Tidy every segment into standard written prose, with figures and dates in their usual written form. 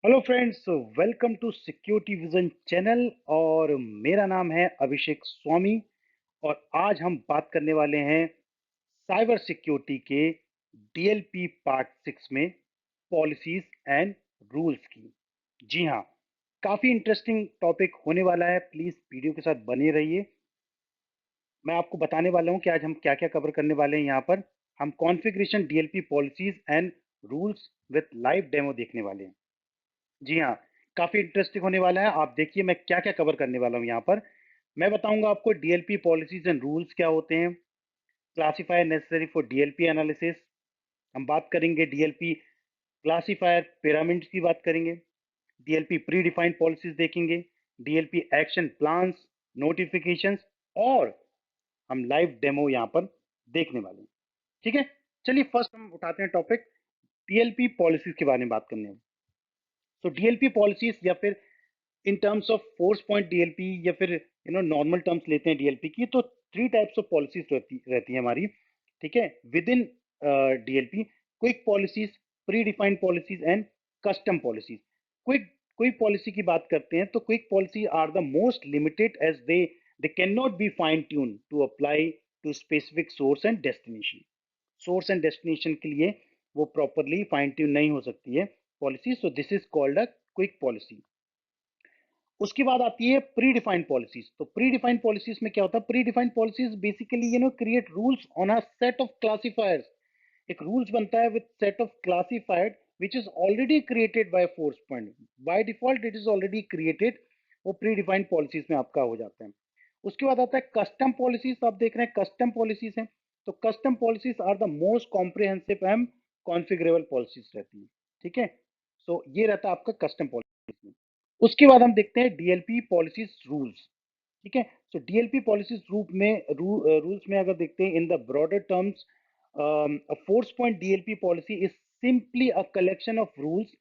Hello friends, welcome to security vision channel. और मेरा नाम है अभिषेक स्वामी। और आज हम बात करने वाले हैं साइबर सिक्योरिटी के डीएलपी पार्ट 6 में पॉलिसीज एंड रूल्स की। जी हाँ, काफी इंटरेस्टिंग टॉपिक होने वाला है। प्लीज वीडियो के साथ बने रहिए। मैं आपको बताने वाला हूँ कि आज हम क्या क्या कवर करने वाले हैं। यहाँ पर हम configuration DLP policies and rules with live demo देखने वाले हैं। जी हाँ, काफ़ी इंटरेस्टिंग होने वाला है। आप देखिए मैं क्या-क्या कवर करने वाला हूँ यहाँ पर। मैं बताऊँगा आपको डीएलपी पॉलिसीज़ एंड रूल्स क्या होते हैं, classifier necessary for DLP analysis. हम बात करेंगे डीएलपी क्लासिफायर पिरामिड्स की बात करेंगे, डीएलपी प्री डिफाइंड पॉलिसीज़ देखेंगे, डीएलपी एक्शन प्लान्स, नोटिफिकेशंस और हम लाइव डेमो यहाँ पर देखने वाले हैं। ठीक है? चलिए फर्स्ट हम उठाते हैं टॉपिक डीएलपी पॉलिसीज़ के बारे में बात करने हैं। सो डीएलपी पॉलिसीज़ या फिर in terms of force point DLP या फिर नॉर्मल टर्म्स लेते हैं डीएलपी की, तो थ्री टाइप्स ऑफ पॉलिसीज रहती है हमारी। ठीक है, within DLP: quick policies, pre defined policies and custom policies. Quick quick policy की बात करते हैं तो quick policy are the most limited as they can not be fine tune to apply to specific source and destination. Source and destination के लिए वो properly fine tune नहीं हो सकती है policy, so this is called a quick policy. उसके बाद आती है प्री डिफाइंड पॉलिसीज। तो प्री डिफाइंड पॉलिसीज में क्या होता है? Pre defined policies basically create rules on a set of classifiers. एक रूल्स बनता है with set of classified which is already created by Forcepoint. By default it is already created. वो pre defined policies में आपका हो जाता है। उसके बाद आता है कस्टम पॉलिसीज। आप देख रहे हैं कस्टम पॉलिसीज हैं। तो custom policies are the most comprehensive and configurable policies रहती है। ठीक है, सो ये रहता है आपका कस्टम पॉलिसी। उसके बाद हम देखते हैं डीएलपी पॉलिसीज रूल्स। ठीक है, सो डीएलपी पॉलिसीज रूप में रूल्स में अगर देखते हैं in the broader terms, a force point DLP policy is simply a collection of rules.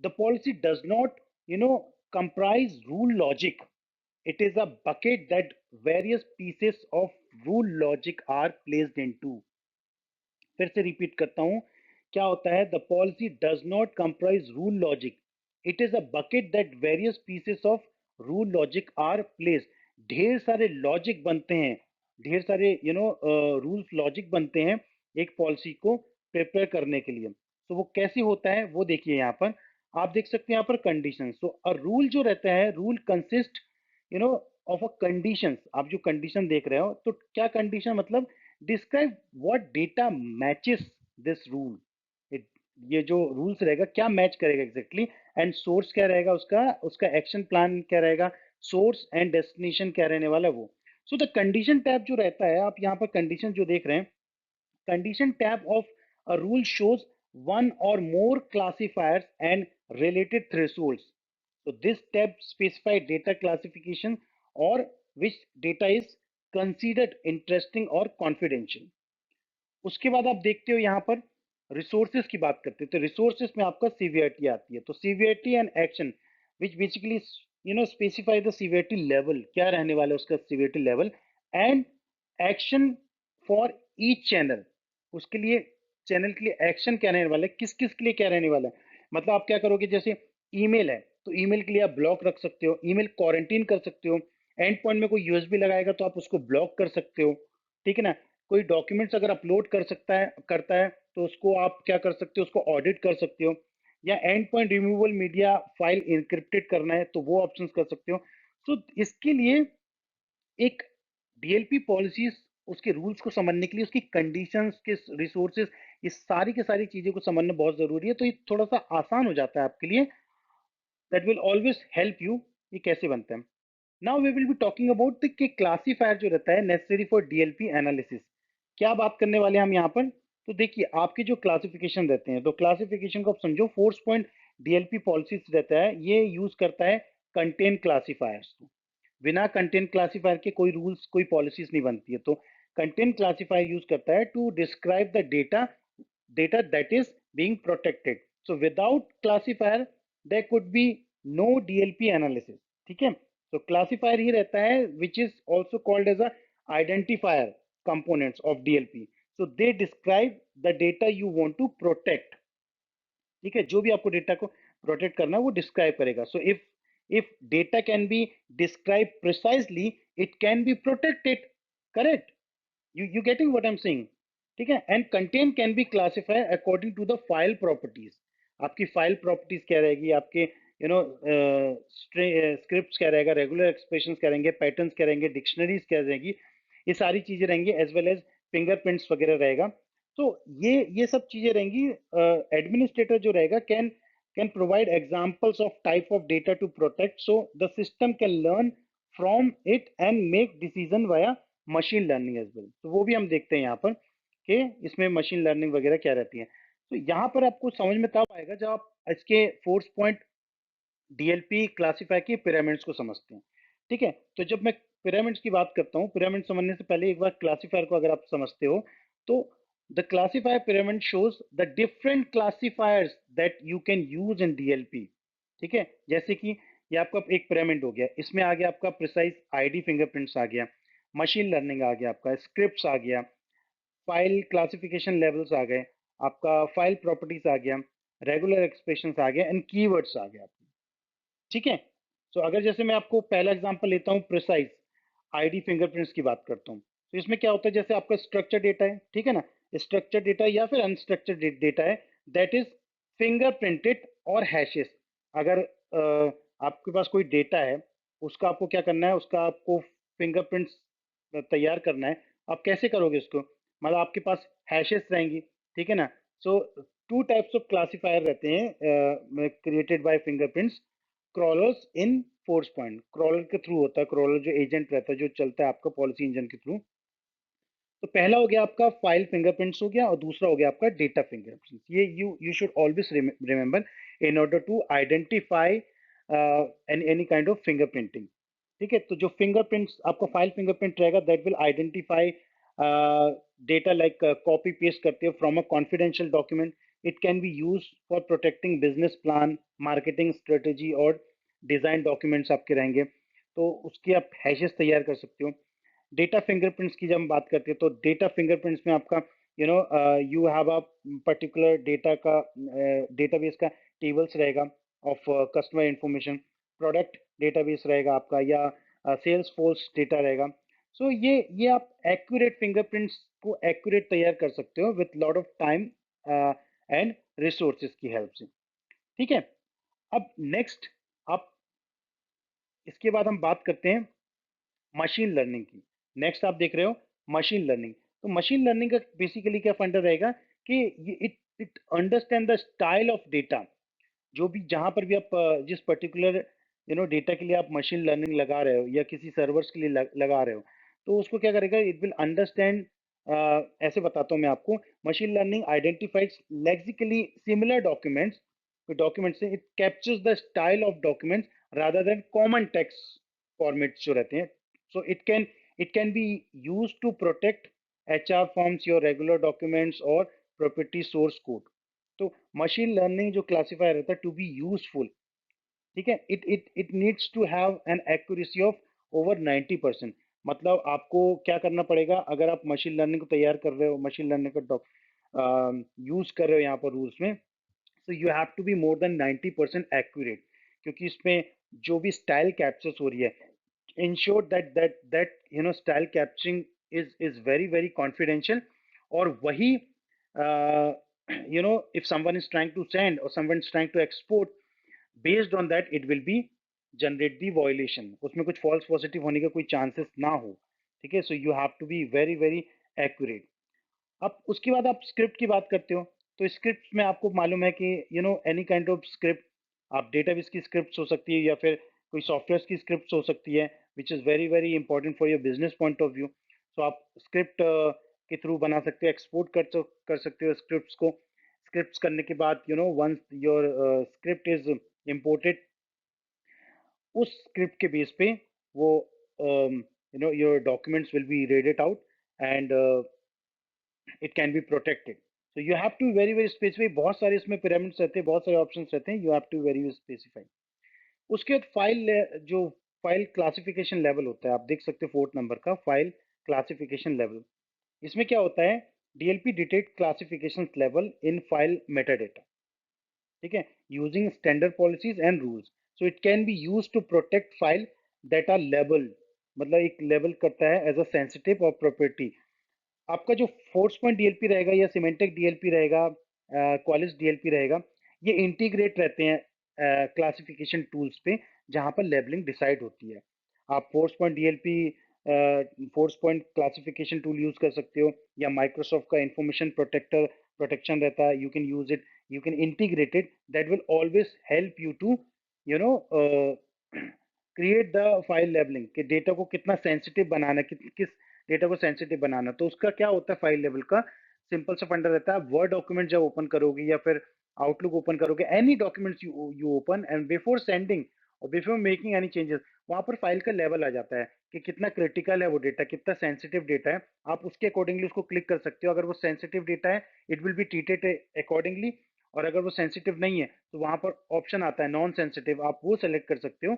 The policy does not, comprise rule logic. It is a bucket that various pieces of rule logic are placed into. फिर से repeat करता हूं, क्या होता है? The policy does not comprise rule logic. It is a bucket that various pieces of rule logic are place. ढेर सारे logic बनते हैं, ढेर सारे रूल्स लॉजिक बनते हैं एक पॉलिसी को प्रिपेयर करने के लिए। तो वो कैसे होता है वो देखिए यहाँ पर। आप देख सकते हैं यहाँ पर कंडीशन। सो अ रूल जो रहता है, rule consist you know of a condition. आप जो कंडीशन देख रहे हो, तो क्या कंडीशन मतलब? Describe what data matches this rule. ये जो रूल्स रहेगा क्या मैच करेगा एग्जैक्टली, एंड सोर्स क्या रहेगा उसका, उसका एक्शन प्लान क्या रहेगा, सोर्स एंड डेस्टिनेशन क्या रहने वाला है वो। सो द कंडीशन टैब जो रहता है, आप यहाँ पर कंडीशन जो देख रहे हैं, condition tab of a rule shows one or more classifiers and related thresholds. So this tab specifies data classification or which data is considered interesting or confidential. उसके बाद आप देखते हो यहाँ पर रिसोर्सेज की बात करते हैं। तो रिसोर्सेज में आपका सीवीआरटी आती है। तो severity and action which basically specify the severity level, क्या रहने वाला है उसका severity level, and action for each channel. उसके लिए चैनल के लिए एक्शन क्या रहने वाला है, किस किस के लिए क्या रहने वाला है। मतलब आप क्या करोगे, जैसे ईमेल है तो ईमेल के लिए आप ब्लॉक रख सकते हो, ईमेल क्वारंटीन कर सकते हो। एंड पॉइंट में कोई यूएसबी लगाएगा तो आप उसको ब्लॉक कर सकते हो। ठीक है ना? कोई डॉक्यूमेंट्स अगर अपलोड कर सकता है करता है तो उसको आप क्या कर सकते हो, उसको ऑडिट कर सकते हो। या and point removal media file encrypted करना है तो वो ऑप्शंस कर सकते हो। सो इसके लिए एक डीएलपी पॉलिसीज, उसके रूल्स को समझने के लिए उसकी कंडीशंस के रिसोर्सेज, ये सारी की सारी चीजें को समझना बहुत जरूरी है। तो ये थोड़ा सा आसान हो जाता है आपके लिए। That will always help you. ये कैसे बनता है? Now we will be talking about the classifier जो रहता है नेसेसरी फॉर डीएलपी एनालिसिस। क्या बात करने वाले हैं हम यहाँ पर? तो देखिए आपके जो क्लासिफिकेशन रहते हैं, तो क्लासिफिकेशन को आप समझो। फोर्स पॉइंट डीएलपी पॉलिसीज रहता है, ये यूज करता है कंटेंट क्लासीफायर्स। बिना कंटेंट क्लासीफायर के कोई रूल्स कोई पॉलिसीज नहीं बनती है। तो कंटेंट क्लासीफायर यूज करता है to describe the data data that is being protected. So without classifier there could be no DLP analysis. ठीक है, तो क्लासीफायर ही रहता है which is also called as a identifier components of DLP. So they describe the data you want to protect. ठीक है, जो भी आपको डेटा को प्रोटेक्ट करना है वो डिस्क्राइब करेगा. So if data can be describe precisely, it can be protected. Correct? you getting what I'm saying? ठीक है. And content can be classify according to the file properties. आपकी फाइल प्रॉपर्टीज क्या रहेगी, आपके स्क्रिप्ट क्या रहेगा, regular expression क्या रहेंगे, पैटर्न्स क्या रहेंगे, डिक्शनरीज क्या रहेंगी, ये सारी चीजें रहेंगी, एज वेल एज फिंगरप्रिंट्स वगैरह रहेगा. तो ये सब चीजें रहेंगी. एडमिनिस्ट्रेटर जो रहेगा can provide examples of type of data to protect, so the system can learn from it and make decision via machine learning as well. तो वो भी हम देखते हैं यहाँ पर कि इसमें मशीन लर्निंग वगैरह क्या रहती है. तो यहाँ पर आपको समझ में तब आएगा जब आप इसके फोर्स पॉइंट डीएलपी क्लासीफायर की पिरामिड्स को समझते हैं. ठीक है. तो जब मैं पिरामिड्स की बात करता हूँ, पिरामिड समझने से पहले एक बार क्लासीफायर को अगर आप समझते हो तो the classifier pyramid shows the different classifiers that you can use in DLP. ठीक है. जैसे कि ये आपका एक पिरामिड हो गया, इसमें आ गया आपका प्रिसाइज आईडी फिंगरप्रिंट्स आ गया, मशीन लर्निंग आ गया, आपका स्क्रिप्ट्स आ गया, फाइल क्लासिफिकेशन लेवल्स आ गए, आपका फाइल प्रॉपर्टीज आ गया, रेगुलर एक्सप्रेशंस आ गया एंड कीवर्ड्स आ गया. ठीक है. तो अगर जैसे मैं आपको पहला एग्जांपल लेता हूँ, प्रिसाइज आईडी फिंगरप्रिंट्स की बात करता हूँ. तो इसमें क्या होता है, जैसे आपका स्ट्रक्चर डेटा है, ठीक है ना, स्ट्रक्चर डेटा या फिर अनस्ट्रक्चर्ड डेटा है, दैट इज फिंगरप्रिंटेड और हैशेस. अगर आपके पास कोई डेटा है, उसका आपको क्या करना है, उसका आपको फिंगरप्रिंट्स तैयार करना है. आप कैसे करोगे उसको, मतलब आपके पास हैशेस रहेंगी. ठीक है ना. सो टू टाइप्स ऑफ क्लासिफायर रहते हैं created by fingerprints. Crawlers in force point, crawler के थ्रू होता है, क्रॉलर जो एजेंट रहता है जो चलता है आपका पॉलिसी इंजन के थ्रू. तो पहला हो गया आपका फाइल फिंगरप्रिंट्स हो गया और दूसरा हो गया आपका डेटा फिंगरप्रिंट्स. ये you should always remember in order to identify any kind of fingerprinting. ठीक है. तो जो फिंगरप्रिंट्स आपका फाइल फिंगरप्रिंट रहेगा, that will identify data like copy paste करते हो from a confidential document. It can be use for protecting business plan, marketing strategy और design documents आपके रहेंगे. तो उसके आप हैशेस तैयार कर सकते हो. डेटा फिंगरप्रिंट्स की जब हम बात करते हैं तो डेटा फिंगरप्रिंट्स में आपका you have a particular data का डेटाबेस का टेबल्स रहेगा of customer information, product database रहेगा आपका, या सेल्स फोर्स डेटा रहेगा. सो ये आप एक्यूरेट फिंगरप्रिंट्स को एक्यूरेट तैयार कर सकते हो with lot of time and resources की हेल्प से. ठीक है. अब नेक्स्ट आप इसके बाद हम बात करते हैं मशीन लर्निंग की. नेक्स्ट आप देख रहे हो मशीन लर्निंग. तो मशीन लर्निंग का बेसिकली क्या फंडा रहेगा कि it it understand the style of data. जो भी जहां पर भी आप जिस पर्टिकुलर डेटा के लिए आप मशीन लर्निंग लगा रहे हो या किसी सर्वर्स के लिए लगा रहे हो, तो उसको क्या करेगा, इट विल अंडरस्टैंड. ऐसे बताता हूँ मैं आपको. Machine learning identifies lexically similar documents. Documents से it captures the style of documents rather than common text formats जो रहते हैं. So it can be use to protect HR forms, your regular documents और प्रॉपर्टी सोर्स कोड. तो machine learning जो classifier रहता है to be useful, ठीक है, it needs to have an accuracy of over 90%. मतलब आपको क्या करना पड़ेगा, अगर आप मशीन लर्निंग को तैयार कर रहे हो, मशीन लर्निंग का यूज कर रहे हो यहाँ पर रूल्स में, so you have to be more than 90% accurate. क्योंकि इसमें जो भी स्टाइल कैप्चर्स हो रही है, ensure that style capturing is very very confidential. और वही if someone is trying to send or someone is trying to export, based on that it will be generate the violation. उसमें कुछ false positive होने का कोई chances ना हो. ठीक है. So you have to be very very accurate. अब उसके बाद आप स्क्रिप्ट की बात करते हो, तो स्क्रिप्ट में आपको मालूम है कि एनी काइंड ऑफ स्क्रिप्ट, आप डेटाबेस की स्क्रिप्ट हो सकती है या फिर कोई सॉफ्टवेयर की स्क्रिप्ट हो सकती है, which is very very important for your business point of view. So आप स्क्रिप्ट के थ्रू बना सकते हो, एक्सपोर्ट कर सकते हो स्क्रिप्ट्स को. स्क्रिप्ट्स करने के बाद once your script is imported, उस स्क्रिप्ट के बेस पे वो your documents will be read it out and it can be protected. So you have to very very specify. बहुत सारे इसमें पिरामिड्स रहते हैं, बहुत सारे ऑप्शंस रहते हैं, you have to very specify. उसके बाद फाइल जो फाइल क्लासिफिकेशन लेवल होता है, आप देख सकते हो 4th नंबर का फाइल क्लासिफिकेशन लेवल. इसमें क्या होता है, DLP detect classification level in file meta data. ठीक है, using standard policies and rules, so it can be use to protect file that are labelled, मतलब एक लेबल करता है एज अ सेंसिटिव और प्रॉपर्टी। आपका जो फोर्स पॉइंट डीएलपी रहेगा या सिमेंटिक डीएलपी रहेगा, क्वालिस डीएलपी रहेगा, ये इंटीग्रेट रहते हैं क्लासिफिकेशन टूल्स पे, जहां पर लेबलिंग डिसाइड होती है। आप force point DLP force point classification tool use कर सकते हो, या माइक्रोसॉफ्ट का इंफॉर्मेशन प्रोटेक्टर प्रोटेक्शन रहता है, you can use it, you can integrate it, that will always help you to you know create the file labelling, कि data को कितना सेंसिटिव बनाना है, किस डेटा को सेंसिटिव बनाना। तो उसका क्या होता है फाइल लेवल का, सिंपल सा फंडा रहता है। वर्ड डॉक्यूमेंट जब ओपन करोगे या फिर आउटलुक ओपन करोगे, any documents you open, and before sending और बिफोर मेकिंग एनी चेंजेस, वहां पर फाइल का लेवल आ जाता है कि कितना क्रिटिकल है वो डेटा, कितना सेंसिटिव डेटा है। आप उसके अकॉर्डिंगली उसको क्लिक कर सकते हो। अगर वो सेंसिटिव डेटा है, it will be treated accordingly, और अगर वो सेंसिटिव नहीं है तो वहां पर ऑप्शन आता है नॉन सेंसिटिव, आप वो सेलेक्ट कर सकते हो,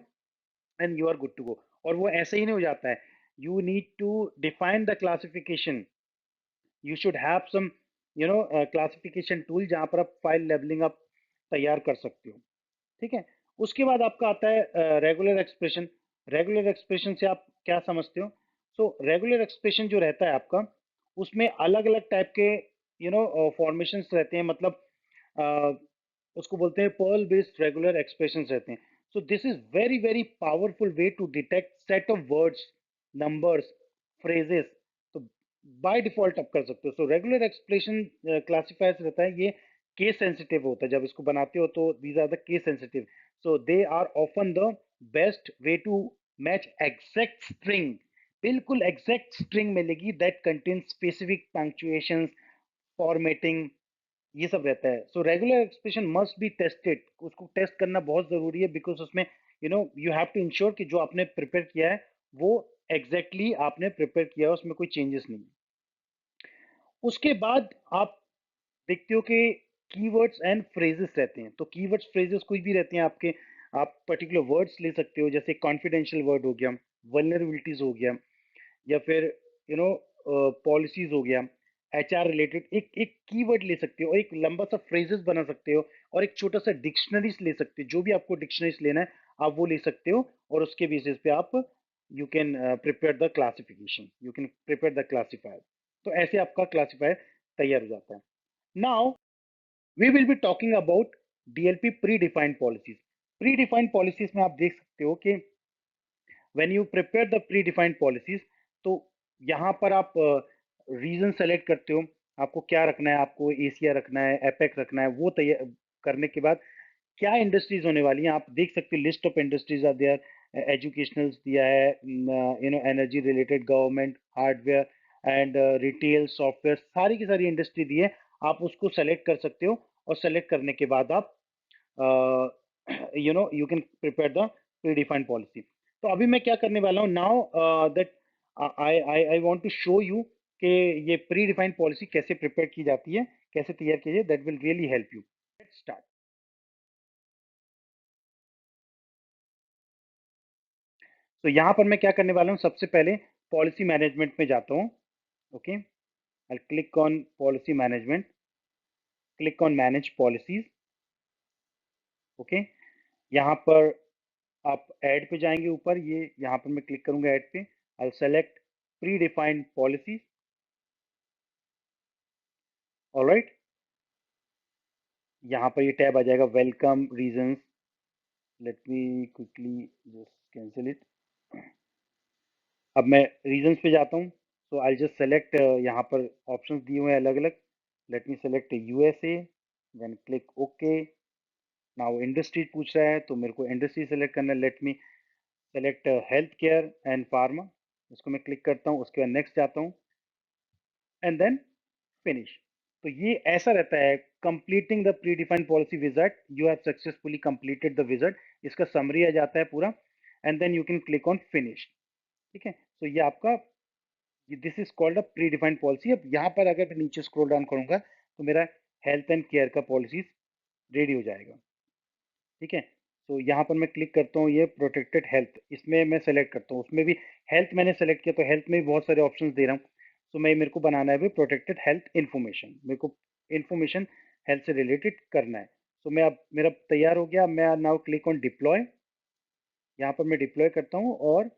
and you are good to go. और वो ऐसे ही नहीं हो जाता है, you need to define the classification, you should have some classification tool जहां पर आप फाइल लेबलिंग आप तैयार कर सकते हो। ठीक है, उसके बाद आपका आता है रेगुलर एक्सप्रेशन। रेगुलर एक्सप्रेशन से आप क्या समझते हो? सो रेगुलर एक्सप्रेशन जो रहता है आपका, उसमें अलग अलग टाइप के फॉर्मेशंस रहते हैं, मतलब अ, उसको बोलते हैं पर्ल बेस्ड रेगुलर एक्सप्रेशंस रहते हैं। So this is very very powerful way to detect set of words, numbers, phrases. तो बाय डिफॉल्ट आप कर सकते हो। सो रेगुलर एक्सप्रेशन क्लासिफायर्स रहता है, ये केस सेंसिटिव होता है। जब इसको बनाते हो तो these are the case sensitive, so they are often the best way to match exact string, बिल्कुल एग्जैक्ट स्ट्रिंग मिलेगी that contain specific punctuations, formatting, ये सब रहता है। So regular expression must be tested, उसको टेस्ट करना बहुत जरूरी है, बिकॉज उसमें यू हैव टू इंश्योर कि जो आपने प्रिपेयर किया है वो एग्जैक्टली exactly आपने प्रिपेयर किया है, उसमें कोई चेंजेस नहीं है। उसके बाद आप देखते हो कि कीवर्ड्स एंड फ्रेजेस रहते हैं। तो कीवर्ड्स फ्रेजेस कोई भी रहते हैं आपके, आप पर्टिकुलर वर्ड्स ले सकते हो, जैसे कॉन्फिडेंशियल वर्ड हो गया, वल्नरेबिलिटीज हो गया, या फिर यू नो पॉलिसीज हो गया, एचआर रिलेटेड। एक एक कीवर्ड ले सकते हो और एक लंबा सा फ्रेजेस बना सकते हो, और एक छोटा सा डिक्शनरीज ले सकते हो। जो भी आपको डिक्शनरीज लेना है आप वो ले सकते हो, और उसके बेसिस पे आप you can prepare the classification, you can prepare the classifier. तो ऐसे आपका क्लासिफायर तैयार हो जाता है। Now we will be talking about DLP pre defined policies. Pre defined policies में आप देख सकते हो कि when you prepare the pre defined policies, तो यहाँ पर आप रीजन सेलेक्ट करते हो, आपको क्या रखना है, आपको एशिया रखना है, एपेक रखना है। वो तैयार करने के बाद क्या इंडस्ट्रीज होने वाली हैं आप देख सकते हो, list of industries are there, educational दिया है, energy related, government, hardware and retail, software, सारी की सारी इंडस्ट्री दी है। आप उसको सेलेक्ट कर सकते हो, और सेलेक्ट करने के बाद आप you can prepare the pre defined policy. तो अभी मैं क्या करने वाला हूँ, now that I I I want to show you कि ये प्री डिफाइंड पॉलिसी कैसे प्रिपेयर की जाती है, कैसे तैयार की जाती है, that will really help you. Let's start. तो यहाँ पर मैं क्या करने वाला हूँ, सबसे पहले पॉलिसी मैनेजमेंट में जाता हूँ। Okay, I click on policy management, click on manage policies. Okay, यहाँ पर आप ऐड पे जाएंगे ऊपर, ये यहाँ पर मैं क्लिक करूंगा ऐड पे, I select pre defined policies. Alright, यहाँ पर ये टैब आ जाएगा, welcome reasons. Let me quickly just cancel it. अब मैं रीजंस पे जाता हूँ, सो आई जस्ट सेलेक्ट, यहाँ पर ऑप्शंस दिए हुए हैं अलग अलग। Let me select USA, then click okay. Now industry पूछ रहा है तो मेरे को इंडस्ट्री सेलेक्ट करना है। Let me select health care and pharma, इसको मैं क्लिक करता हूँ, उसके बाद नेक्स्ट जाता हूँ, एंड देन फिनिश। तो ये ऐसा रहता है, completing the pre defined policy wizard, you have successfully completed the wizard. इसका समरी आ जाता है पूरा, and then you can click on finish. ठीक है, तो ये आपका, this is called a pre defined policy. अब यहाँ पर अगर मैं नीचे स्क्रॉल डाउन करूंगा तो मेरा हेल्थ एंड केयर का पॉलिसीज रेडी हो जाएगा। ठीक है, तो यहाँ पर मैं क्लिक करता हूँ, ये प्रोटेक्टेड हेल्थ, इसमें मैं सेलेक्ट करता हूँ। उसमें भी हेल्थ मैंने सेलेक्ट किया, तो हेल्थ में भी बहुत सारे ऑप्शंस दे रहा हूँ। तो मैं, मेरे को बनाना है भी प्रोटेक्टेड हेल्थ इन्फॉर्मेशन, मेरे को इन्फॉर्मेशन हेल्थ से रिलेटेड करना है। सो मैं अब मेरा तैयार हो गया। मैं नाउ क्लिक ऑन डिप्लॉय। यहाँ पर मैं डिप्लॉय करता हूँ और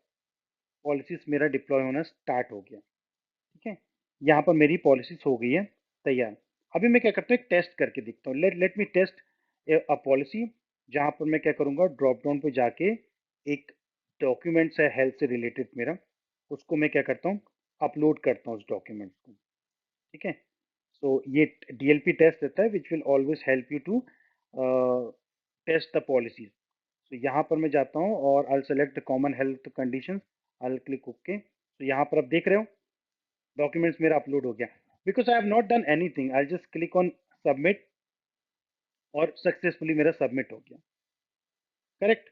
पॉलिसीज मेरा डिप्लॉय होना स्टार्ट हो गया। ठीक है, यहाँ पर मेरी पॉलिसीज हो गई है तैयार। अभी मैं क्या करता हूँ, एक टेस्ट करके दिखता हूँ। Let me test a policy. जहाँ पर मैं क्या करूँगा, ड्रॉप डाउन पे जाके एक डॉक्यूमेंट्स है हेल्थ से रिलेटेड मेरा, उसको मैं क्या करता हूँ, अपलोड करता हूँ उस डॉक्यूमेंट को। ठीक है, सो ये डीएलपी टेस्ट रहता है which will always help you to test the policies. तो यहाँ पर मैं जाता हूँ और I select the common health conditions, I click okay. तो यहाँ पर आप देख रहे हो डॉक्यूमेंट्स मेरा अपलोड हो गया। Because I have not done anything, I just click on submit और सक्सेसफुली मेरा सबमिट हो गया। करेक्ट।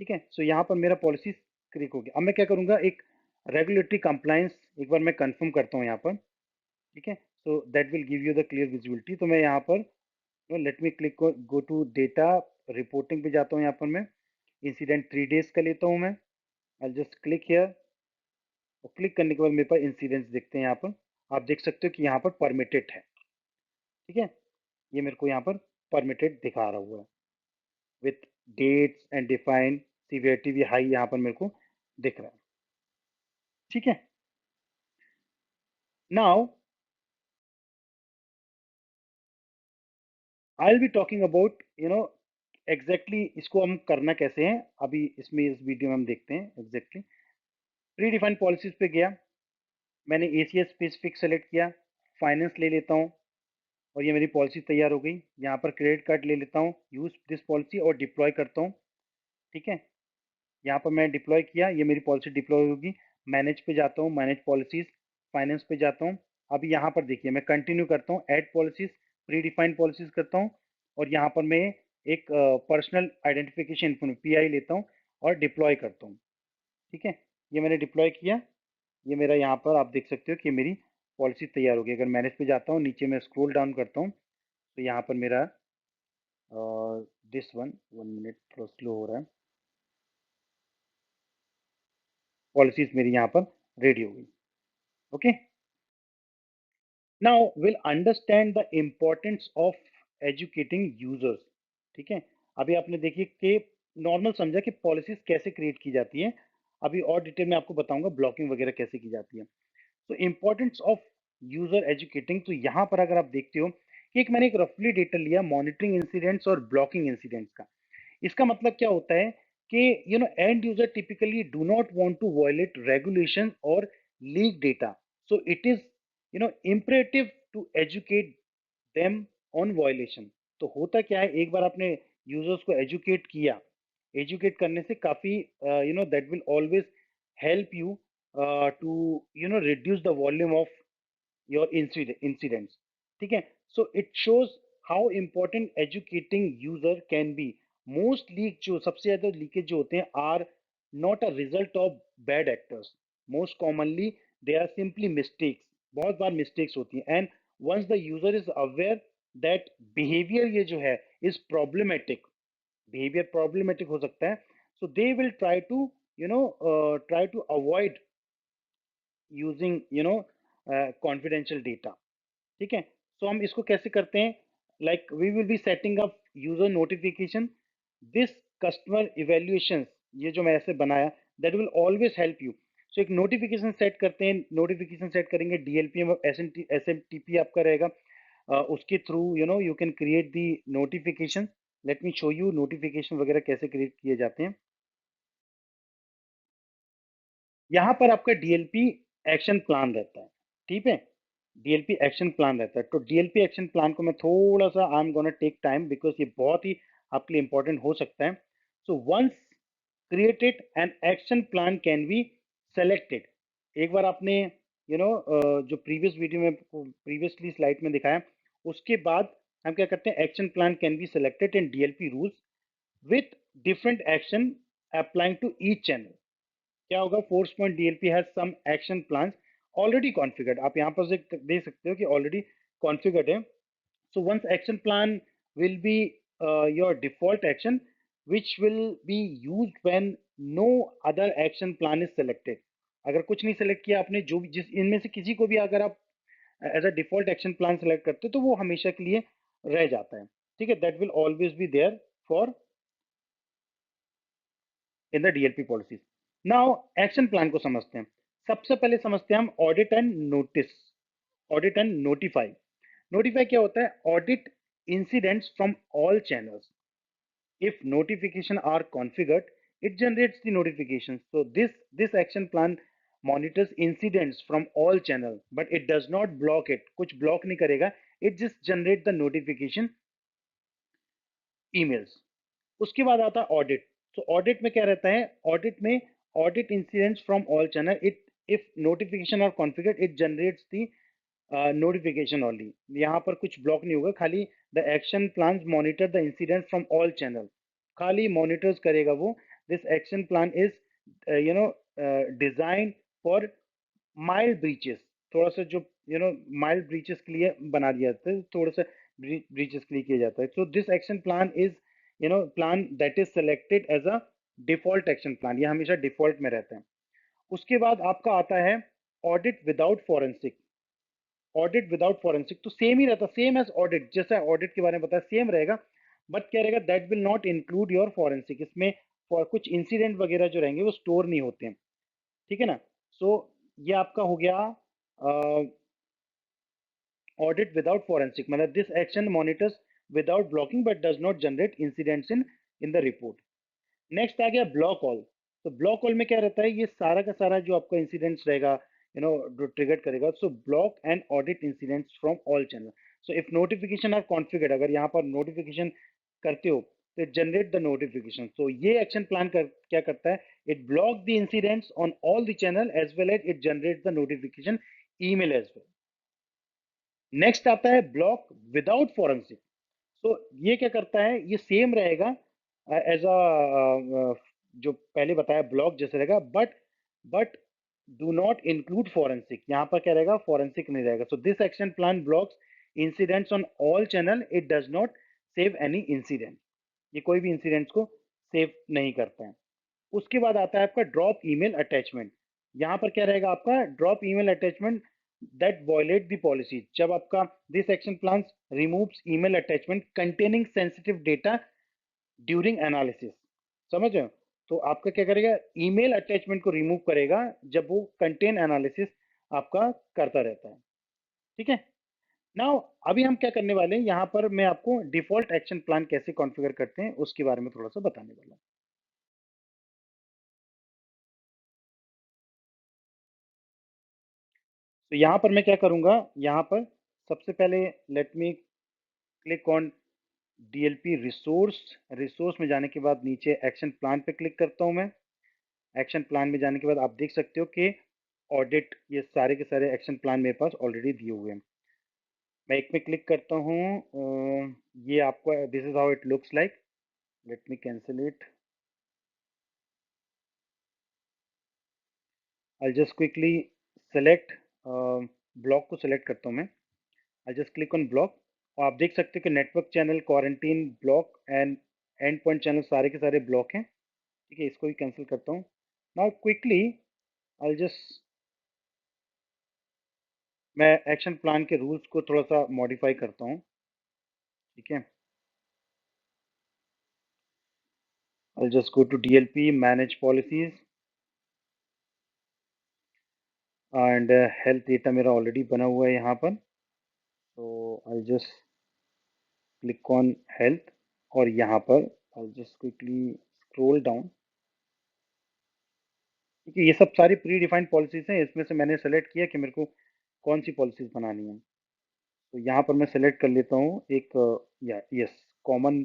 ठीक है, सो यहाँ पर मेरा पॉलिसी क्लिक हो गया। अब मैं क्या करूँगा, एक रेगुलेटरी कंप्लायंस एक बार मैं कंफर्म करता हूँ यहाँ पर। ठीक है, so that will give you the clear visibility. तो मैं यहाँ पर let me click go to data reporting पे जाता हूँ। यहाँ पर मैं इंसिडेंट 3 डेज का लेता हूँ मैं। आई जस्ट क्लिक हियर और क्लिक करने के बाद मेरे पास इंसिडेंट्स दिखते हैं। यहाँ पर आप देख सकते हो कि यहाँ पर परमिटेड है। ठीक है, ये मेरे को यहाँ पर परमिटेड दिखा रहा हुआ है with dates and defined severity भी हाई यहाँ पर मेरे को दिख रहा है। ठीक है, now I will be talking about exactly इसको हम करना कैसे हैं। अभी इसमें इस वीडियो में हम देखते हैं एग्जैक्टली। प्री डिफाइंड पॉलिसीज पे गया, मैंने एसीएस स्पेसिफिक सेलेक्ट किया, फाइनेंस ले लेता हूँ और ये मेरी पॉलिसी तैयार हो गई। यहाँ पर क्रेडिट कार्ड ले लेता हूँ, यूज दिस पॉलिसी और डिप्लॉय करता हूँ। ठीक है, यहाँ पर मैं डिप्लॉय किया, ये मेरी पॉलिसी डिप्लॉय होगी। मैनेज पे जाता हूँ, मैनेज पॉलिसीज, फाइनेंस पे जाता हूँ। अभी यहाँ पर देखिए मैं कंटिन्यू करता हूँ, add policies, pre defined policies करता हूँ और यहाँ पर मैं एक पर्सनल आइडेंटिफिकेशन पीआई लेता हूँ और डिप्लॉय करता हूँ। ठीक है, ये मैंने डिप्लॉय किया। ये मेरा यहाँ पर आप देख सकते हो कि मेरी पॉलिसी तैयार हो गई। अगर मैनेज पे जाता हूँ, नीचे मैं स्क्रॉल डाउन करता हूँ तो यहाँ पर मेरा दिस वन 1 मिनट थोड़ा स्लो हो रहा है, पॉलिसीज मेरी यहाँ पर रेडी हो गई। Okay, now will understand the importance of educating users. ठीक है, अभी आपने देखिए कि नॉर्मल समझा कि पॉलिसीज कैसे क्रिएट की जाती है। अभी और डिटेल में आपको बताऊंगा ब्लॉकिंग वगैरह कैसे की जाती है। तो इम्पोर्टेंस ऑफ यूजर एजुकेटिंग, तो यहाँ पर अगर आप देखते हो कि एक मैंने एक रफली डेटा लिया मॉनिटरिंग इंसिडेंट्स और ब्लॉकिंग इंसिडेंट्स का। इसका मतलब क्या होता है कि end user typically do not want to violate regulation और leak data, so it is imperative to educate them on violation. तो होता क्या है, एक बार आपने यूजर्स को एजुकेट किया, एजुकेट करने से काफी that will always help you to reduce the volume of your incidents. ठीक है, so it shows how important educating user can be. Most leak जो सबसे ज्यादा लीकेज जो होते हैं are not a result of bad actors, most commonly they are simply mistakes. बहुत बार मिस्टेक्स होती हैं and once the user is aware that behaviour ये जो है इज प्रॉब्लमेटिक, बिहेवियर प्रॉब्लमेटिक हो सकता है, so they will try to try to avoid using confidential data. ठीक है, सो हम इसको कैसे करते हैं, like we will be setting up user notification this customer evaluation. ये जो मैं ऐसे बनाया that will always help you. So एक नोटिफिकेशन सेट करते हैं, नोटिफिकेशन सेट करेंगे DLPM S M T P आपका रहेगा। उसके through you can create the notification. Let me show you notification वगैरह कैसे क्रिएट किए जाते हैं। यहाँ पर आपका डीएलपी एक्शन प्लान रहता है। ठीक है, डीएलपी एक्शन प्लान रहता है। तो डीएलपी एक्शन प्लान को मैं थोड़ा सा I am gonna take time because ये बहुत ही आपके लिए इंपॉर्टेंट हो सकता है। So once created an action plan can be selected. एक बार आपने जो प्रीवियस वीडियो में प्रीवियसली स्लाइड में दिखाया, उसके बाद हम क्या करते हैं, action plan can be selected in DLP rules with different action applying to each channel. क्या होगा, Forcepoint DLP has some action plans already configured. आप यहाँ पर देख सकते हो कि ऑलरेडी कॉन्फ़िगर्ड है। So once action plan will be your default action which will be used when no other action plan is selected। अगर कुछ नहीं सेलेक्ट किया आपने, जो भी जिस इनमें से किसी को भी अगर आप as a default action plan select करते हो तो वो हमेशा के लिए रह जाता है। ठीक है, that will always be there for in the DLP policies. Now action plan को समझते हैं। सबसे पहले समझते हैं हम audit and notice, audit and notify. Notify क्या होता है? Audit incidents from all channels. If notification are configured, it generates the notifications. So this action plan monitors incidents from all channel, but it does not block it. कुछ block नहीं करेगा. It just generate the notification emails. उसके बाद आता है audit. तो audit में क्या रहता है? ऑडिट में audit incidents from all channel, it if notification are configured it generates the notification only. यहाँ पर कुछ ब्लॉक नहीं होगा, खाली the action plan monitor the incident from all channel, खाली मॉनिटर्स करेगा वो। This action plan is you know design for mild breaches, थोड़ा सा जो माइल्ड ब्रीचेस के लिए बना दिया जाता है, थोड़ा सा ब्रीचेस के लिए किया जाता है। So this action plan is plan that is selected as a default action plan, ये हमेशा डिफॉल्ट में रहता है। उसके बाद आपका आता है audit without forensic. Audit without forensic तो सेम ही रहता, सेम एज ऑडिट, जैसा ऑडिट के बारे में बताया सेम रहेगा, बट क्या रहेगा? That will not include your forensic. इसमें फॉर कुछ इंसिडेंट वगैरह जो रहेंगे वो स्टोर नहीं होते हैं, ठीक है ना। सो ये आपका हो गया ऑडिट विदाउट फॉरेंसिक, मतलब this action monitors without blocking but does not generate incidents in the report. Next आ गया ब्लॉक ऑल। तो ब्लॉक ऑल में क्या रहता है? ये सारा का सारा जो आपका इंसिडेंट्स रहेगा, जो ट्रिगर करेगा। So block and audit incidents from all channel. So if notification are configured, अगर यहाँ पर नोटिफिकेशन करते हो तो जनरेट द नोटिफिकेशन। सो ये एक्शन प्लान क्या करता है? It block the incidents on all the channel as well as it generate the notification email as well. Next आता है ब्लॉक विदाउट फॉरेंसिक। तो ये क्या करता है? ये सेम रहेगा एज अ जो पहले बताया ब्लॉक जैसे रहेगा, but do not include forensic. यहाँ पर क्या रहेगा? फॉरेंसिक नहीं रहेगा। सो this action plan blocks incidents on all channel, it does not save any incident. ये कोई भी इंसिडेंट्स को सेव नहीं करता है। उसके बाद आता है आपका ड्रॉप ईमेल अटैचमेंट। यहाँ पर क्या रहेगा आपका? Drop email attachment that violate the policy. जब आपका this action plan removes email attachment containing sensitive data during analysis. समझ रहे हो? तो आपका क्या करेगा? ईमेल अटैचमेंट को रिमूव करेगा जब वो कंटेन एनालिसिस आपका करता रहता है, ठीक है। नाउ अभी हम क्या करने वाले हैं, यहाँ पर मैं आपको डिफॉल्ट एक्शन प्लान कैसे कॉन्फ़िगर करते हैं उसके बारे में थोड़ा सा बताने वाला हूँ। तो यहाँ पर मैं क्या करूँगा, यहाँ पर सबसे पहले late me click on DLP resource. Resource में जाने के बाद नीचे एक्शन प्लान पे क्लिक करता हूँ मैं। एक्शन प्लान में जाने के बाद आप देख सकते हो कि ऑडिट, ये सारे के सारे एक्शन प्लान मेरे पास ऑलरेडी दिए हुए हैं। मैं एक में क्लिक करता हूँ, ये आपको this is how it looks like. Let me cancel it. I just quickly select block को सेलेक्ट करता हूँ मैं। आई जस्ट क्लिक ऑन ब्लॉक और आप देख सकते हो कि network channel, quarantine block and and point channel सारे के सारे ब्लॉक हैं, ठीक है। इसको भी कैंसिल करता हूँ। नाउ क्विकली आई जस्ट, मैं एक्शन प्लान के रूल्स को थोड़ा सा मॉडिफाई करता हूँ, ठीक है। I'll just go to DLP, manage policies, and health data मेरा ऑलरेडी बना हुआ है यहाँ पर। तो I'll just click on health और यहाँ पर I'll just quickly scroll down, क्योंकि ये सब सारी प्री डिफाइंड पॉलिसीज हैं। इसमें से मैंने सेलेक्ट किया कि मेरे को कौन सी पॉलिसीज बनानी है। तो यहाँ पर मैं सेलेक्ट कर लेता हूँ एक, या यस, कॉमन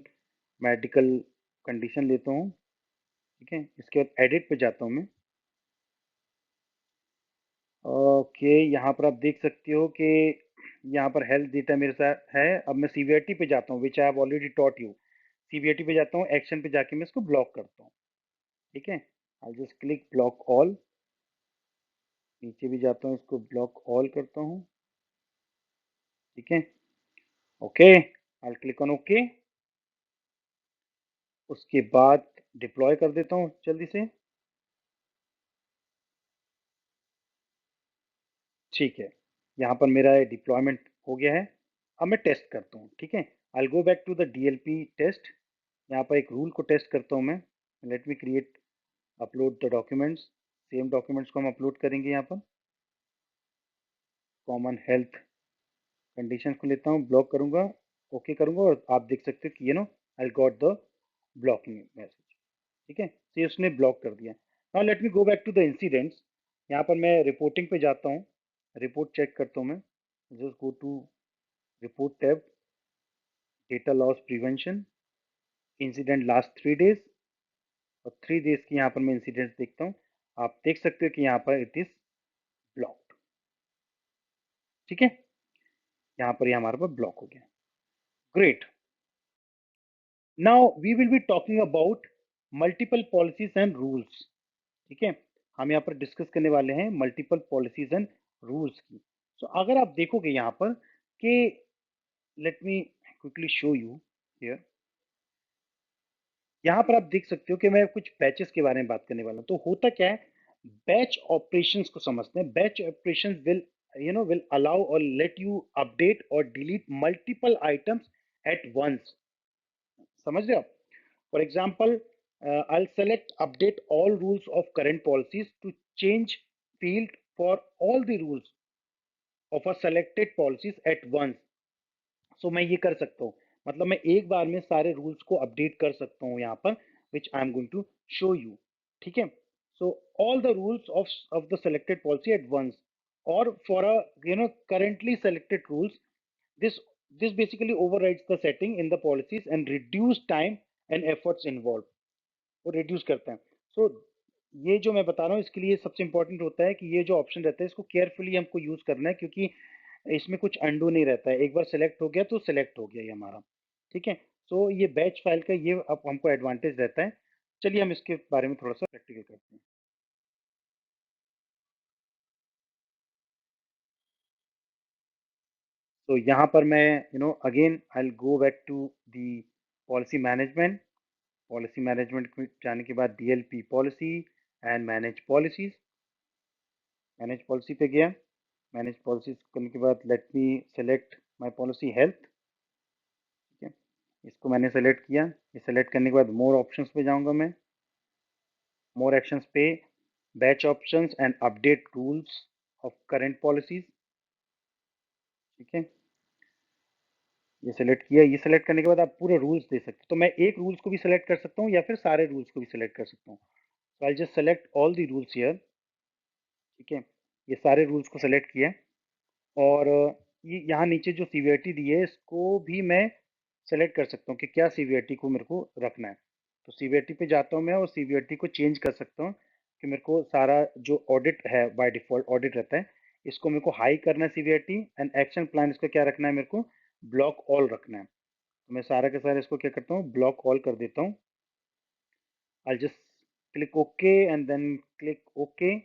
मेडिकल कंडीशन लेता हूँ, ठीक है। इसके बाद एडिट पे जाता हूँ मैं। ओके, यहाँ पर आप देख सकते हो कि यहाँ पर हेल्थ डेटा मेरे साथ है। अब मैं सीवीआरटी पे जाता हूँ, which I have already taught you. Severity पे जाता हूँ, एक्शन पे जाके मैं इसको ब्लॉक करता हूँ, ठीक है। आई जस्ट क्लिक ब्लॉक ऑल। नीचे भी जाता हूँ, इसको ब्लॉक ऑल करता हूँ, ठीक है। Okay, I click on okay. उसके बाद डिप्लॉय कर देता हूँ जल्दी से, ठीक है। यहाँ पर मेरा डिप्लॉयमेंट हो गया है। अब मैं टेस्ट करता हूँ, ठीक है। I go back to the DLP test. यहाँ पर एक रूल को टेस्ट करता हूँ मैं। Let me create upload the documents. Same documents को हम अपलोड करेंगे यहाँ पर। कॉमन हेल्थ कंडीशंस को लेता हूँ, ब्लॉक करूँगा, ओके करूँगा, और आप देख सकते हो कि I got the blocking message. ठीक है, तो ये उसने ब्लॉक कर दिया। Now let me go back to the incidents. यहाँ पर मैं रिपोर्टिंग पे जाता हूँ, रिपोर्ट चेक करता हूँ मैं। Just go to report tab, data loss prevention, incident last 3 days, और 3 डेज की यहाँ पर मैं इंसिडेंट्स देखता हूँ। आप देख सकते हो कि यहाँ पर इट इज ब्लॉक्ड। ठीक है, यहाँ पर ये हमारे पास ब्लॉक हो गया। Great. Now we will be talking about multiple policies and rules. ठीक है, हम यहाँ पर डिस्कस करने वाले हैं मल्टीपल पॉलिसीज एंड रूल्स की। सो अगर आप देखोगे यहाँ पर कि let me quickly show you here. यहाँ पर आप देख सकते हो कि मैं कुछ बैचेस के बारे में बात करने वाला हूँ। तो होता क्या है, बैच ऑपरेशंस को समझते हैं। बैच ऑपरेशंस विल अलाउ और लेट यू अपडेट और delete multiple items at once. समझ रहे हो? For example, I'll select update all rules of current policies to change field for all the rules of a selected policies at once. So मैं ये कर सकता हूँ, मतलब मैं एक बार में सारे रूल्स को अपडेट कर सकता हूँ यहाँ पर, which I am going to show you. ठीक है, so all the rules of the selected policy at once, or for a currently selected rules, this this basically overrides the setting in the policies and reduce time and efforts involved. वो reduce करते हैं। सो ये जो मैं बता रहा हूँ इसके लिए सबसे इंपॉर्टेंट होता है कि ये जो ऑप्शन रहता है इसको केयरफुली हमको यूज करना है, क्योंकि इसमें कुछ अंडू नहीं रहता है। एक बार सेलेक्ट हो गया तो सेलेक्ट हो गया ये हमारा। ठीक है, सो ये बैच फाइल का ये अब हमको एडवांटेज रहता है। चलिए हम इसके बारे में थोड़ा सा प्रैक्टिकल करते हैं। तो यहाँ पर मैं again I go back to the policy management में जाने के बाद DLP policy and manage policy पे गया। मैनेज पॉलिसी करने के बाद let me select my policy health. ठीक है, इसको मैंने सेलेक्ट किया। ये सेलेक्ट करने के बाद मोर ऑप्शंस पे जाऊंगा मैं। मोर एक्शंस पे batch options and update rules of current policies. ठीक है, ये सेलेक्ट किया। ये सेलेक्ट करने के बाद आप पूरे रूल्स दे सकते हो। तो मैं एक रूल्स को भी सेलेक्ट कर सकता हूँ या फिर सारे रूल्स को भी सेलेक्ट कर सकता हूँ। तो I just select all the rules here. ठीक है, ये सारे रूल्स को सेलेक्ट किया। और ये यहाँ नीचे जो सीवीआरटी दी है इसको भी मैं सेलेक्ट कर सकता हूँ कि क्या सीवीआरटी को मेरे को रखना है। तो सीवीआरटी पे जाता हूँ मैं और सीवीआरटी को चेंज कर सकता हूँ कि मेरे को सारा जो ऑडिट है बाय डिफॉल्ट ऑडिट रहता है इसको मेरे को हाई करना है सीवीआरटी, एंड एक्शन प्लान इसका क्या रखना है, मेरे को ब्लॉक ऑल रखना है। तो मैं सारा के सारा इसको क्या करता हूँ, ब्लॉक ऑल कर देता हूँ। I just click okay and then click okay.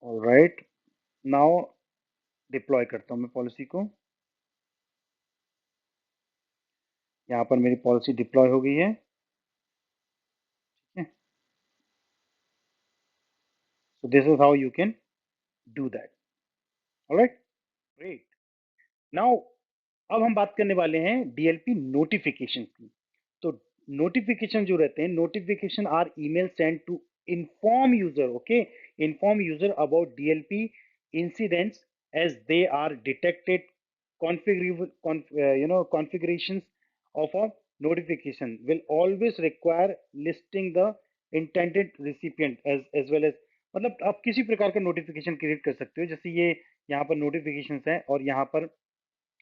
Alright, now deploy करता हूँ मैं पॉलिसी को। यहाँ पर मेरी पॉलिसी डिप्लॉय हो गई है। So this is how you can do that. All right, great. Now अब हम बात करने वाले हैं DLP नोटिफिकेशन की। तो नोटिफिकेशन जो रहते हैं, notification are email send to inform user, okay, inform user about DLP incidents as they are detected. Configurations of a notification will always require listing the intended recipient as well as, मतलब आप किसी प्रकार का notification create कर सकते हो। जैसे ये यहाँ पर नोटिफिकेशंस है और यहाँ पर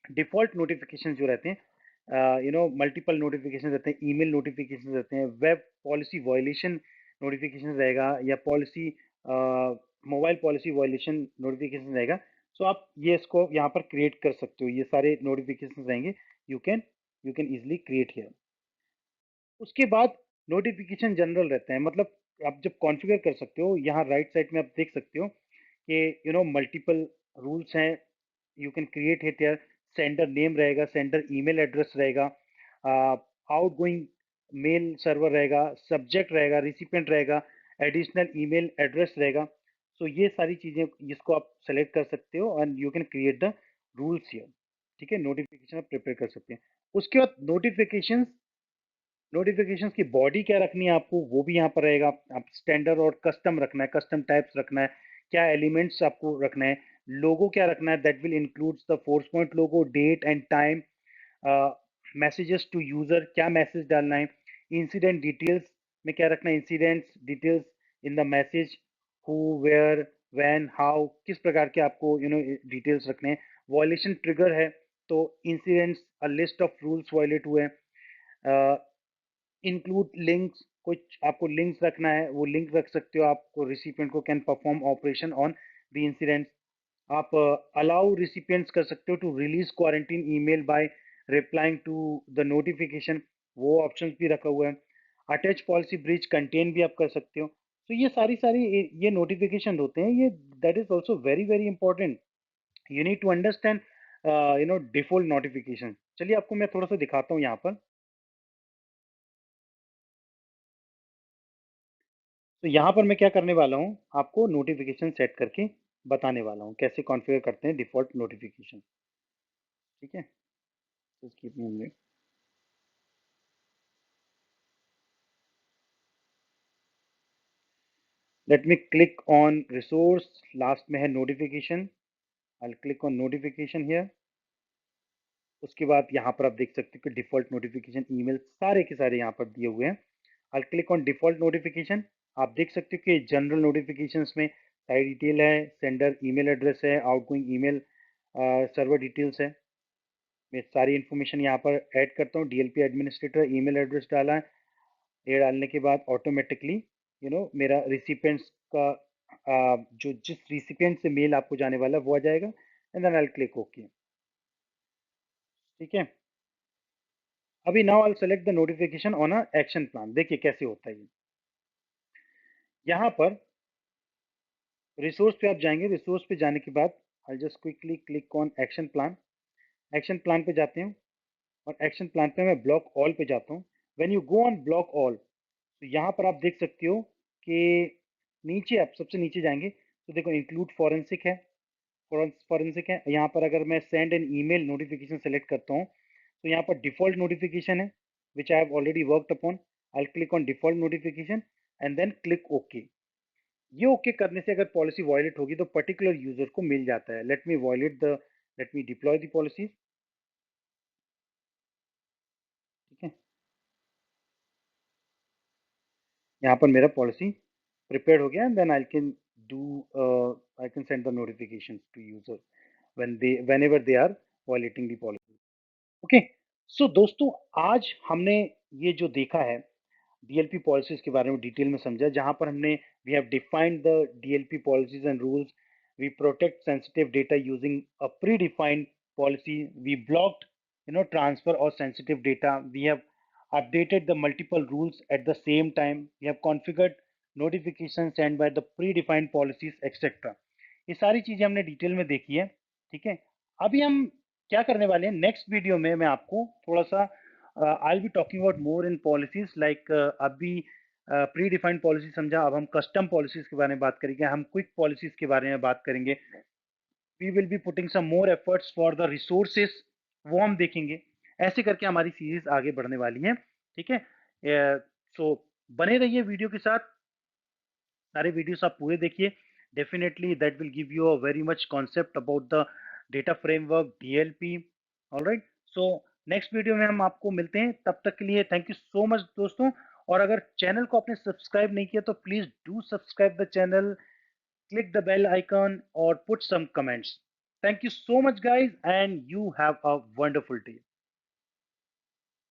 डिफॉल्ट नोटिफिकेशन जो रहते हैं, मल्टीपल नोटिफिकेशन रहते हैं, ईमेल नोटिफिकेशन रहते हैं, वेब पॉलिसी वायलेशन नोटिफिकेशन रहेगा, या policy mobile policy violation notification रहेगा। सो आप ये इसको यहाँ पर क्रिएट कर सकते हो। ये सारे नोटिफिकेशन रहेंगे, you can you can easily create here. उसके बाद नोटिफिकेशन जनरल रहते हैं, मतलब आप जब कॉन्फ़िगर कर सकते हो, यहाँ राइट साइड में आप देख सकते हो कि मल्टीपल रूल्स हैं, you can create it here. Sender name रहेगा, सेंडर ईमेल एड्रेस रहेगा, आउटगोइंग मेल सर्वर रहेगा, सब्जेक्ट रहेगा, रिसिपिएंट रहेगा, एडिशनल ईमेल एड्रेस रहेगा। सो ये सारी चीजें जिसको आप सेलेक्ट कर सकते हो and you can create the rules here. ठीक है, नोटिफिकेशन आप प्रिपेयर कर सकते हैं। उसके बाद नोटिफिकेशंस, नोटिफिकेशंस की बॉडी क्या रखनी है आपको वो भी यहाँ पर रहेगा। आप स्टैंडर्ड और कस्टम रखना है, कस्टम टाइप्स रखना है, क्या एलिमेंट्स आपको रखना है, लोगो क्या रखना है, that will includes the Forcepoint logo, date and time, messages to user, क्या मैसेज डालना है, इंसिडेंट डिटेल्स में क्या रखना है, incidents details in the message, who, where, when, how, किस प्रकार के आपको डिटेल्स रखने हैं। वॉयलेशन ट्रिगर है तो incidents, a list of rules violate हुए हैं। इंक्लूड लिंक्स, कुछ आपको लिंक्स रखना है, वो लिंक रख सकते हो। आपको रिसिपिएंट को can perform operation on the incident. आप अलाउ रिसिपिएंट्स कर सकते हो to release quarantine email by replying to the notification, वो ऑप्शन भी रखा हुआ है। अटैच पॉलिसी ब्रीच कंटेन भी आप कर सकते हो। तो ये सारी सारी ये नोटिफिकेशन होते हैं, ये that is also very very important. You need to understand default notification. चलिए आपको मैं थोड़ा सा दिखाता हूँ यहाँ पर। तो यहाँ पर मैं क्या करने वाला हूँ, आपको नोटिफिकेशन सेट करके बताने वाला हूँ कैसे कॉन्फ़िगर करते हैं डिफ़ॉल्ट नोटिफिकेशन। ठीक है, just keep me a minute. Late me click on resource, last में है notification. I click on notification here. उसके बाद यहाँ पर आप देख सकते हो कि डिफ़ॉल्ट नोटिफिकेशन ईमेल सारे के सारे यहाँ पर दिए हुए हैं। आई क्लिक ऑन डिफ़ॉल्ट नोटिफिकेशन। आप देख सकते हो कि जनरल नोटिफिकेशंस में सारी डिटेल है, सेंडर ईमेल एड्रेस है, आउटगोइंग ईमेल सर्वर डिटेल्स है। मैं सारी इन्फॉर्मेशन यहाँ पर ऐड करता हूँ। डीएलपी एडमिनिस्ट्रेटर ईमेल एड्रेस डाला है। ये डालने के बाद ऑटोमेटिकली मेरा रिसिपेंट्स का जो जिस रिसिपेंट से मेल आपको जाने वाला है वो आ जाएगा and then I click okay. ठीक है, अभी now I select the notification on a action plan. देखिए कैसे होता है ये। यहाँ पर रिसोर्स पे आप जाएंगे, रिसोर्स पे जाने के बाद I just quickly click on action plan. Action plan पे जाते हैं और एक्शन प्लान पे मैं ब्लॉक ऑल पे जाता हूँ। When you go on block all, तो यहाँ पर आप देख सकते हो कि नीचे आप सबसे नीचे जाएंगे तो देखो इंक्लूड फॉरेंसिक है, फॉरेंसिक है। यहाँ पर अगर मैं send an email notification select करता हूँ तो यहाँ पर डिफॉल्ट नोटिफिकेशन है which I have already worked upon. I click on default notification and then click okay. ये ओके करने से अगर पॉलिसी वायलेट होगी तो पर्टिकुलर यूजर को मिल जाता है। Let me deploy the policy. ठीक है, यहाँ पर मेरा पॉलिसी प्रिपेयर हो गया and then I can do I can send the notification to user whenever they are violating the policy. Okay, so दोस्तों आज हमने ये जो देखा है डीएलपी पॉलिसीज के बारे में डिटेल में समझा, जहां पर हमने we have defined the DLP policies and rules, we protect sensitive data using a pre defined policy, we blocked transfer or sensitive data, we have updated the multiple rules at the same time, we have configured notifications sent by the predefined policies etc. ये सारी चीजें हमने detail में देखी है। ठीक है, अभी हम क्या करने वाले हैं नेक्स्ट वीडियो में, मैं आपको थोड़ा सा I be talking about more in policies like अभी प्री डिफाइंड पॉलिसी समझा, अब हम कस्टम पॉलिसीज के बारे में बात करेंगे, हम क्विक पॉलिसीज के बारे में बात करेंगे। We will be putting some more efforts for the resources, वो हम देखेंगे। ऐसे करके हमारी सीरीज आगे बढ़ने वाली है। ठीक है, सो बने रहिए वीडियो के साथ, सारे वीडियोस आप पूरे देखिए। Definitely that will give you a very much concept about the data framework DLP. Alright, so next video में हम आपको मिलते हैं, तब तक के लिए थैंक यू सो मच दोस्तों। और अगर चैनल को आपने सब्सक्राइब नहीं किया तो please do subscribe the channel, click the bell icon or put some comments. Thank you so much guys and you have a wonderful day.